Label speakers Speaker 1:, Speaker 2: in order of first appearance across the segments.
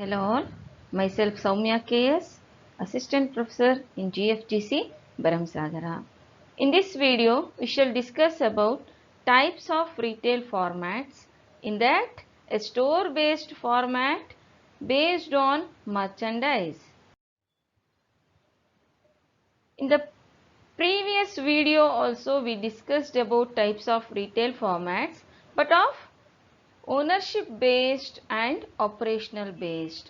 Speaker 1: Hello all, myself Soumya KS, Assistant Professor in GFGC, Baramsagara. In this video, we shall discuss about types of retail formats. In that, a store-based format based on merchandise. In the previous video also we discussed about types of retail formats, but of ownership based and operational based.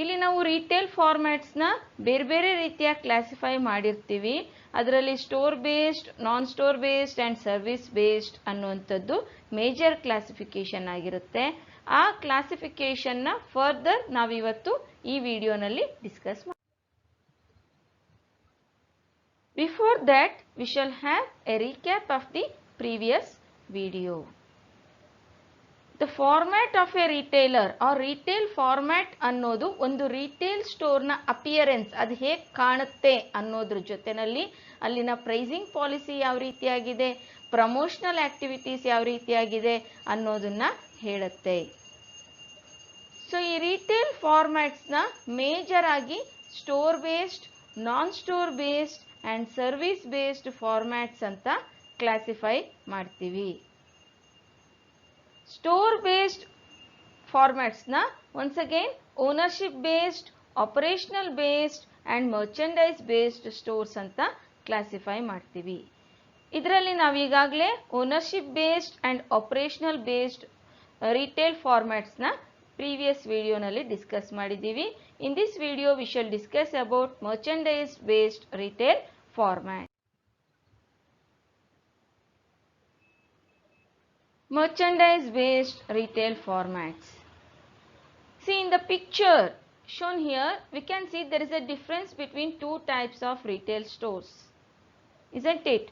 Speaker 1: ಇಲ್ಲಿ ನಾವು retail ಫಾರ್ಮ್ಯಾಟ್ಸ್ನ ಬೇರೆ ಬೇರೆ ರೀತಿಯಾಗಿ classify ಮಾಡಿರ್ತೀವಿ. ಅದರಲ್ಲಿ store based, non store based and service based ಅನ್ನುವಂಥದ್ದು major classification ಆಗಿರುತ್ತೆ. ಆ ಕ್ಲಾಸಿಫಿಕೇಶನ್ನ ಫರ್ದರ್ ನಾವಿವತ್ತು ಈ ವಿಡಿಯೋನಲ್ಲಿ ಡಿಸ್ಕಸ್ ಮಾಡಿ. Before that we shall have a recap of the previous video. The format of a retailer or retail format ಅನ್ನೋದು ಒಂದು ರಿಟೇಲ್ ಸ್ಟೋರ್ನ ಅಪಿಯರೆನ್ಸ್, ಅದು ಹೇಗೆ ಕಾಣುತ್ತೆ ಅನ್ನೋದ್ರ ಜೊತೆಯಲ್ಲಿ ಅಲ್ಲಿನ ಪ್ರೈಸಿಂಗ್ ಪಾಲಿಸಿ ಯಾವ ರೀತಿಯಾಗಿದೆ, ಪ್ರಮೋಷನಲ್ ಆಕ್ಟಿವಿಟೀಸ್ ಯಾವ ರೀತಿಯಾಗಿದೆ ಅನ್ನೋದನ್ನ ಹೇಳುತ್ತೆ. ಸೊ ಈ ರಿಟೇಲ್ ಫಾರ್ಮ್ಯಾಟ್ಸ್ನ ಮೇಜರ್ ಆಗಿ store based, non store based and service based formats ಅಂತ ಕ್ಲಾಸಿಫೈ ಮಾಡ್ತೀವಿ. ಸ್ಟೋರ್ ಬೇಸ್ಡ್ ಫಾರ್ಮ್ಯಾಟ್ಸ್ನ once again ownership based, operational based and merchandise based stores ಅಂತ ಕ್ಲಾಸಿಫೈ ಮಾಡ್ತೀವಿ. ಇದರಲ್ಲಿ ನಾವು ಈಗಾಗಲೇ ownership based and operational based retail ಫಾರ್ಮ್ಯಾಟ್ಸ್ನ ಪ್ರೀವಿಯಸ್ ವಿಡಿಯೋನಲ್ಲಿ ಡಿಸ್ಕಸ್ ಮಾಡಿದ್ದೀವಿ. In this video we shall discuss about merchandise based retail format. Merchandise based retail formats. See, in the picture shown here we can see there is a difference between two types of retail stores, isn't it?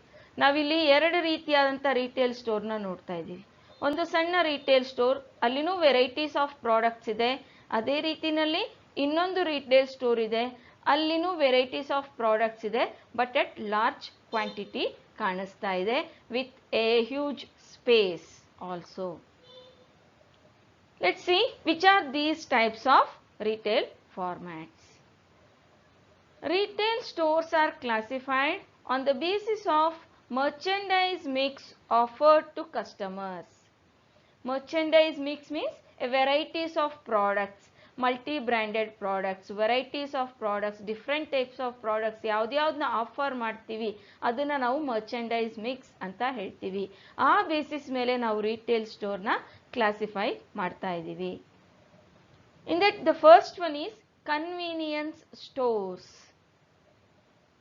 Speaker 1: ನಾವಿಲ್ಲಿ ಎರಡು ರೀತಿಯಾದಂಥ retail ಸ್ಟೋರ್ನ ನೋಡ್ತಾ ಇದ್ದೀವಿ. ಒಂದು ಸಣ್ಣ retail store, ಅಲ್ಲಿನೂ varieties of products ಇದೆ. ಅದೇ ರೀತಿಯಲ್ಲಿ ಇನ್ನೊಂದು ರಿಟೇಲ್ ಸ್ಟೋರ್ ಇದೆ, ಅಲ್ಲಿನೂ ವೆರೈಟೀಸ್ ಆಫ್ ಪ್ರಾಡಕ್ಟ್ಸ್ ಇದೆ, ಬಟ್ ಅಟ್ ಲಾರ್ಜ್ ಕ್ವಾಂಟಿಟಿ ಕಾಣಿಸ್ತಾ ಇದೆ with A huge space also. Let's see which are these types of retail formats. Retail stores are classified on the basis of merchandise mix offered to customers. Merchandise mix means a varieties of products, multi-branded products, varieties of products, different types of products ಯಾವ್ದ್ಯಾವ್ದನ್ನ offer ಮಾಡ್ತೀವಿ ಅದನ್ನು ನಾವು merchandise mix ಅಂತ ಹೇಳ್ತೀವಿ. ಆ basis ಮೇಲೆ ನಾವು retail ಸ್ಟೋರ್ನ classify ಮಾಡ್ತಾ ಇದ್ದೀವಿ. In that the first one is convenience stores.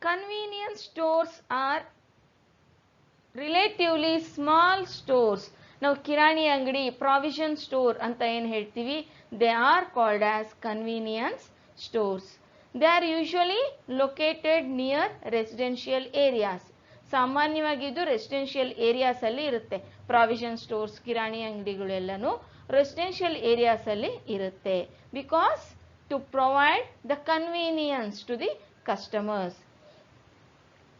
Speaker 1: Convenience stores are relatively small stores. ನಾವು ಕಿರಾಣಿ ಅಂಗಡಿ, ಪ್ರಾವಿಷನ್ ಸ್ಟೋರ್ ಅಂತ ಏನು ಹೇಳ್ತೀವಿ, they are called as convenience stores. They are usually located near residential areas. ಸಾಮಾನ್ಯವಾಗಿ ಇದು ರೆಸಿಡೆನ್ಷಿಯಲ್ ಏರಿಯಾಸ್ ಅಲ್ಲಿ ಇರುತ್ತೆ. ಪ್ರಾವಿಷನ್ ಸ್ಟೋರ್ಸ್, ಕಿರಾಣಿ ಅಂಗಡಿಗಳೆಲ್ಲನೂ ರೆಸಿಡೆನ್ಷಿಯಲ್ ಏರಿಯಾಸ್ ಅಲ್ಲಿ ಇರುತ್ತೆ. Because to provide the convenience to the customers.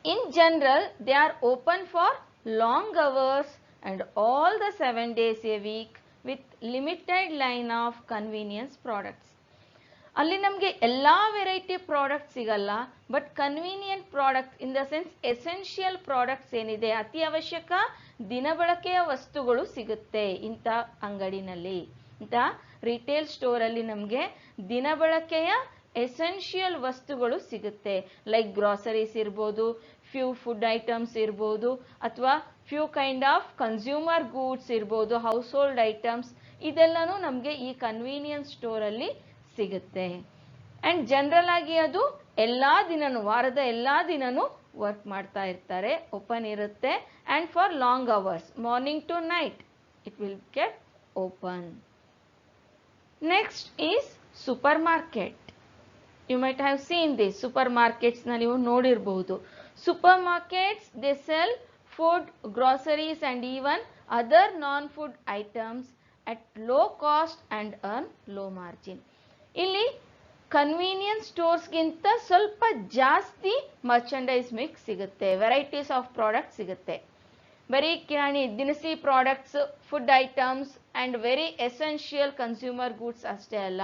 Speaker 1: In general, they are open for long hours and all the 7 days a week with limited line of convenience products. ಅಲ್ಲಿ ನಮಗೆ ಎಲ್ಲ variety product ಸಿಗಲ್ಲ, but convenient product in the sense essential products ಏನಿದೆ, ಅತಿ ಅವಶ್ಯಕ ದಿನಬಳಕೆಯ ವಸ್ತುಗಳು ಸಿಗುತ್ತೆ ಇಂಥ ಅಂಗಡಿನಲ್ಲಿ. ಇಂಥ ರಿಟೇಲ್ ಸ್ಟೋರಲ್ಲಿ ನಮಗೆ ದಿನಬಳಕೆಯ ಎಸೆನ್ಷಿಯಲ್ ವಸ್ತುಗಳು ಸಿಗುತ್ತೆ. ಲೈಕ್ ಗ್ರಾಸರೀಸ್ ಇರ್ಬೋದು, ಫ್ಯೂ ಫುಡ್ ಐಟಮ್ಸ್ ಇರ್ಬೋದು, ಅಥವಾ few kind of consumer goods ಇರ್ಬೋದು, ಹೌಸ್ ಹೋಲ್ಡ್ ಐಟಮ್ಸ್, ಇದೆಲ್ಲನೂ ನಮಗೆ ಈ ಕನ್ವೀನಿಯನ್ಸ್ ಸ್ಟೋರಲ್ಲಿ ಸಿಗುತ್ತೆ. ಆ್ಯಂಡ್ ಜನರಲ್ ಆಗಿ ಅದು ಎಲ್ಲ ದಿನನೂ, ವಾರದ ಎಲ್ಲ ದಿನನೂ ವರ್ಕ್ ಮಾಡ್ತಾ ಇರ್ತಾರೆ, ಓಪನ್ ಇರುತ್ತೆ. And for long hours, morning to night it will get open. Next is supermarket. You might have seen this. Supermarkets na ನೀವು ನೋಡಿರಬಹುದು. Supermarkets, they sell food, groceries and even other non-food items at low cost and earn low margin. ಇಲ್ಲಿ convenience ಸ್ಟೋರ್ಸ್ಗಿಂತ ಸ್ವಲ್ಪ ಜಾಸ್ತಿ merchandise mix ಸಿಗುತ್ತೆ, varieties of product ಸಿಗುತ್ತೆ. ಬರೀ ಕಿರಾಣಿ ದಿನಸಿ products, food items and very essential consumer goods ಅಷ್ಟೇ ಅಲ್ಲ,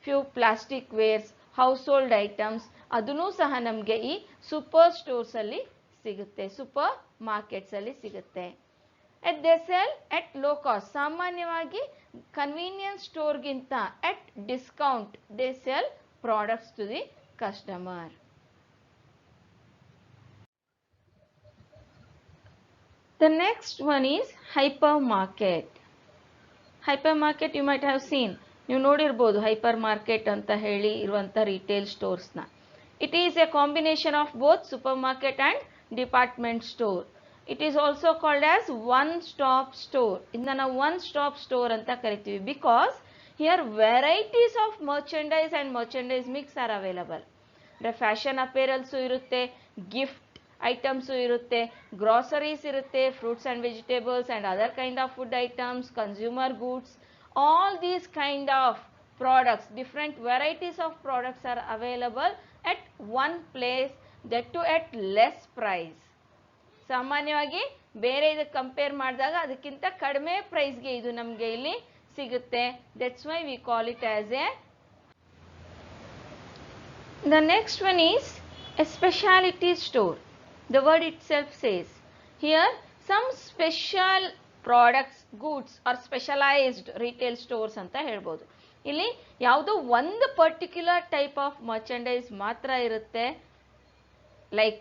Speaker 1: few plastic wares, house hold items, ಅದನ್ನೂ ಸಹ ನಮಗೆ ಈ ಸೂಪರ್ ಸ್ಟೋರ್ಸ್ ಅಲ್ಲಿ ಸಿಗುತ್ತೆ, ಸೂಪರ್ ಮಾರ್ಕೆಟ್ಸ್ ಅಲ್ಲಿ ಸಿಗುತ್ತೆ. They sell at low cost. ಸಾಮಾನ್ಯವಾಗಿ ಕನ್ವೀನಿಯನ್ಸ್ ಸ್ಟೋರ್ಗಿಂತ at discount they sell products to the customer. The next one is hypermarket. Hypermarket you might have seen. ನೀವು ನೋಡಿರ್ಬೋದು ಹೈಪರ್ ಮಾರ್ಕೆಟ್ ಅಂತ ಹೇಳಿ ಇರುವಂಥ ರಿಟೇಲ್ ಸ್ಟೋರ್ಸ್ನ. It is a combination of both supermarket and department store. It is also called as one stop store. ಇದನ್ನ ನಾವು one stop store ಅಂತ ಕರಿತೀವಿ because here varieties of merchandise and merchandise mix are available. ಅಂದರೆ fashion apparels ಇರುತ್ತೆ, gift items ಇರುತ್ತೆ, groceries ಇರುತ್ತೆ, fruits and vegetables and other kind of food items, consumer goods, all these kind of products, different varieties of products are available at one place, that too at less price. ಸಾಮಾನ್ಯವಾಗಿ ಬೇರೆ ಇದಕ್ಕೆ compare ಮಾಡಿದಾಗ ಅದಕ್ಕಿಂತ ಕಡಿಮೆ ಪ್ರೈಸ್ಗೆ ಇದು ನಮಗೆ ಇಲ್ಲಿ ಸಿಗುತ್ತೆ. that's why we call it as a. The next one is a specialty store. The word itself says here some special products, goods are specialised retail stores ಅಂತ ಹೇಳ್ಬೋದು. ಇಲ್ಲಿ ಯಾವುದೋ ಒಂದು ಪರ್ಟಿಕ್ಯುಲರ್ ಟೈಪ್ ಆಫ್ ಮರ್ಚೆಂಡೈಸ್ ಮಾತ್ರ ಇರುತ್ತೆ. Like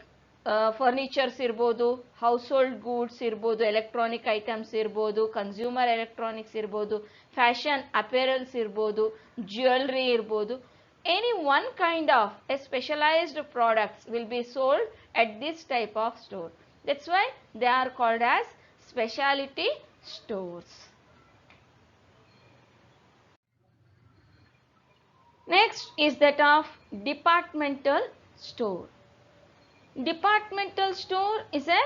Speaker 1: furnitures ಇರ್ಬೋದು, house hold goods ಇರ್ಬೋದು, electronic items ಇರ್ಬೋದು, ಕನ್ಸ್ಯೂಮರ್ ಎಲೆಕ್ಟ್ರಾನಿಕ್ಸ್ ಇರ್ಬೋದು, ಫ್ಯಾಷನ್ ಅಪೇರಲ್ಸ್ ಇರ್ಬೋದು, ಜ್ಯುವೆಲ್ರಿ ಇರ್ಬೋದು. Any one kind of A specialised products will be sold at this type of store. That's why they are called as specialty stores. Next is that of departmental store. Departmental store is a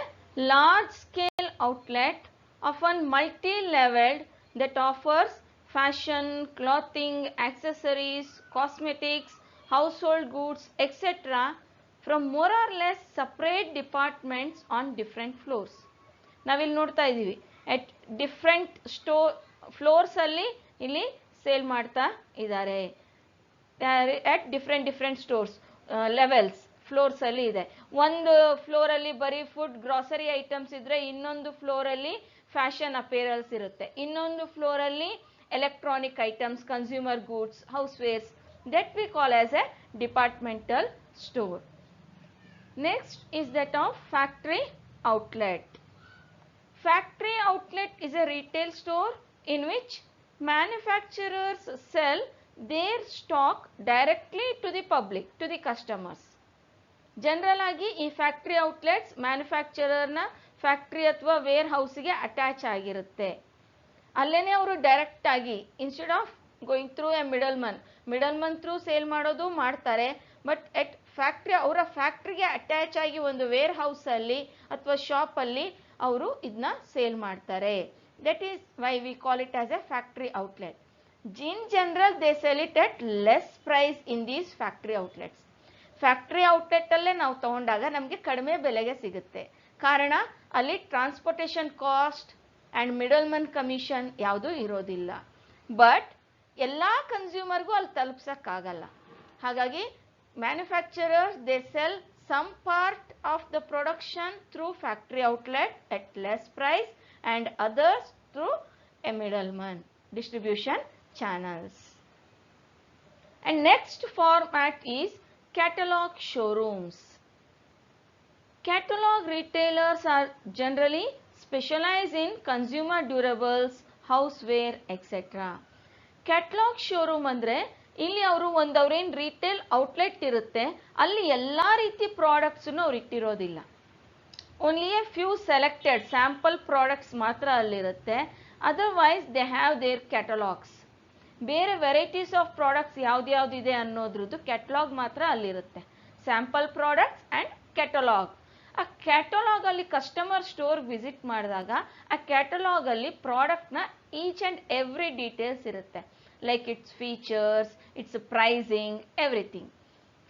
Speaker 1: large scale outlet, often multi-leveled, that offers fashion, clothing, accessories, cosmetics, household goods, etc. from more or less separate departments on different floors. ನಾವಿಲ್ಲಿ ನೋಡ್ತಾ ಇದ್ದೀವಿ ಎಟ್ different floors ಅಲ್ಲಿ ಇಲ್ಲಿ sale ಮಾಡ್ತಾ ಇದ್ದಾರೆ. ಎಟ್ different stores levels floors ಅಲ್ಲಿ ಇದೆ. ಒಂದು ಫ್ಲೋರ್ ಅಲ್ಲಿ ಬರೀ ಫುಡ್ ಗ್ರಾಸರಿ ಐಟಮ್ಸ್ ಇದ್ರೆ ಇನ್ನೊಂದು ಫ್ಲೋರ್ ಅಲ್ಲಿ ಫ್ಯಾಷನ್ ಅಪೇರಲ್ಸ್ ಇರುತ್ತೆ, ಇನ್ನೊಂದು ಫ್ಲೋರ್ ಅಲ್ಲಿ electronic items, consumer goods, house wares. That we call as A departmental store. Next is that of factory outlet. Factory outlet is a retail store in which manufacturers sell their stock directly to the public, to the customers. General ಆಗಿ ಈ factory outlets ಮ್ಯಾನುಫ್ಯಾಕ್ಚರರ್ನ factory ಅಥವಾ wear ಹೌಸ್ಗೆ attach ಆಗಿರುತ್ತೆ. ಅಲ್ಲೇನೆ ಅವರು direct ಆಗಿ instead of going through A middle Mann through sale ಮಾಡೋದು ಮಾಡ್ತಾರೆ. But at factory, ಅವರ ಫ್ಯಾಕ್ಟ್ರಿಗೆ ಅಟ್ಯಾಚ್ ಆಗಿ ಒಂದು ವೇರ್ ಹೌಸ್ ಅಲ್ಲಿ ಅಥವಾ ಶಾಪ್ ಅಲ್ಲಿ ಅವರು ಇದನ್ನ ಸೇಲ್ ಮಾಡ್ತಾರೆ. That is why we call it as a factory outlet. In general they sell it at less price in these factory outlets. Factory outlet ಅಲ್ಲೇ ನಾವು ತಗೊಂಡಾಗ ನಮಗೆ ಕಡಿಮೆ ಬೆಲೆಗೆ ಸಿಗುತ್ತೆ. ಕಾರಣ ಅಲ್ಲಿ transportation cost and middleman commission ಯಾವುದೂ ಇರೋದಿಲ್ಲ. ಬಟ್ ಎಲ್ಲ ಕನ್ಸ್ಯೂಮರ್ಗೂ ಅಲ್ಲಿ ತಲುಪ್ಸಕ್ಕಾಗಲ್ಲ. ಹಾಗಾಗಿ manufacturers they sell some part of the production through factory outlet at less price and others through a middleman distribution channels. And next format is catalog showrooms. Catalog retailers are generally specialized in consumer durables, houseware, etc. Catalog showroom ಅಂದ್ರೆ ಇಲ್ಲಿ ಅವರು ಅವ್ರೇನು retail outlet ಇರುತ್ತೆ ಅಲ್ಲಿ ಎಲ್ಲ ರೀತಿ ಪ್ರಾಡಕ್ಟ್ಸನ್ನು ಅವ್ರು ಇಟ್ಟಿರೋದಿಲ್ಲ. Only a few selected sample products ಮಾತ್ರ ಅಲ್ಲಿರುತ್ತೆ. Otherwise they have their catalogues. ಬೇರೆ ವೆರೈಟೀಸ್ ಆಫ್ ಪ್ರಾಡಕ್ಟ್ಸ್ ಯಾವ್ದ್ಯಾವ್ದಿದೆ ಅನ್ನೋದ್ರದ್ದು ಕ್ಯಾಟಲಾಗ್ ಮಾತ್ರ ಅಲ್ಲಿರುತ್ತೆ. Sample products and catalogue. ಆ ಕ್ಯಾಟಲಾಗ್ ಅಲ್ಲಿ ಕಸ್ಟಮರ್ ಸ್ಟೋರ್ ವಿಸಿಟ್ ಮಾಡಿದಾಗ ಆ ಕ್ಯಾಟಲಾಗ್ ಅಲ್ಲಿ ಪ್ರಾಡಕ್ಟ್ನ ಈಚ್ ಆ್ಯಂಡ್ ಎವ್ರಿ ಡೀಟೇಲ್ಸ್ ಇರುತ್ತೆ. Like its features, its pricing, everything.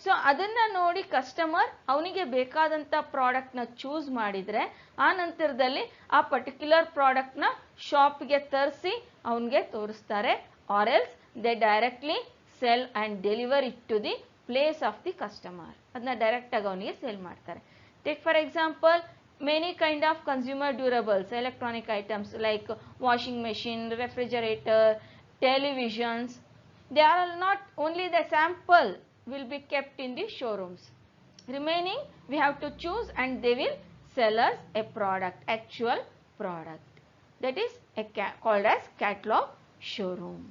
Speaker 1: So ಅದನ್ನು ನೋಡಿ ಕಸ್ಟಮರ್ ಅವನಿಗೆ ಬೇಕಾದಂಥ ಪ್ರಾಡಕ್ಟ್ನ ಚೂಸ್ ಮಾಡಿದರೆ ಆ ನಂತರದಲ್ಲಿ ಆ ಪರ್ಟಿಕ್ಯುಲರ್ ಪ್ರಾಡಕ್ಟ್ನ ಶಾಪ್ಗೆ ತರಿಸಿ ಅವನಿಗೆ ತೋರಿಸ್ತಾರೆ. Or else they directly sell and deliver it to the place of the customer. ಅದನ್ನ ಡೈರೆಕ್ಟ್ ಆಗಿ ಅವನಿಗೆ ಸೇಲ್ ಮಾಡ್ತಾರೆ. Take for example many kind of consumer durables, electronic items like washing machine, refrigerator, televisions. They are not only the sample will be kept in the showrooms. Remaining we have to choose and they will sell us a product, actual product. That is called as catalog showroom.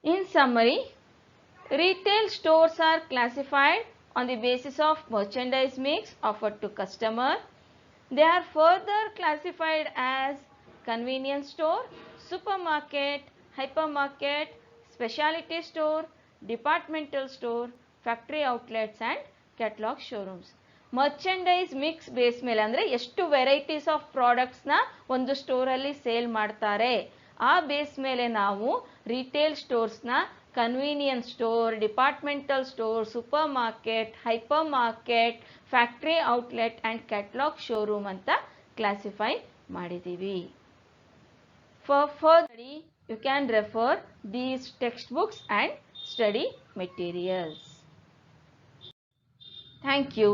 Speaker 1: In summary, retail stores are classified on the basis of merchandise mix offered to customer. They are further classified as convenience store, supermarket, hypermarket, specialty store, departmental store, factory outlets and catalog showrooms. Merchandise mix base ಮೇಲೆ ಅಂದರೆ ಎಷ್ಟು varieties of ಪ್ರಾಡಕ್ಟ್ಸ್ನ ಒಂದು ಸ್ಟೋರಲ್ಲಿ sale ಮಾಡ್ತಾರೆ ಆ base ಮೇಲೆ ನಾವು retail ಸ್ಟೋರ್ಸ್ನ convenience store, departmental store, supermarket, hypermarket, factory outlet and catalogue showroom ಅಂತ ಕ್ಲಾಸಿಫೈ ಮಾಡಿದ್ದೀವಿ. For further you can refer these textbooks and study materials. Thank you.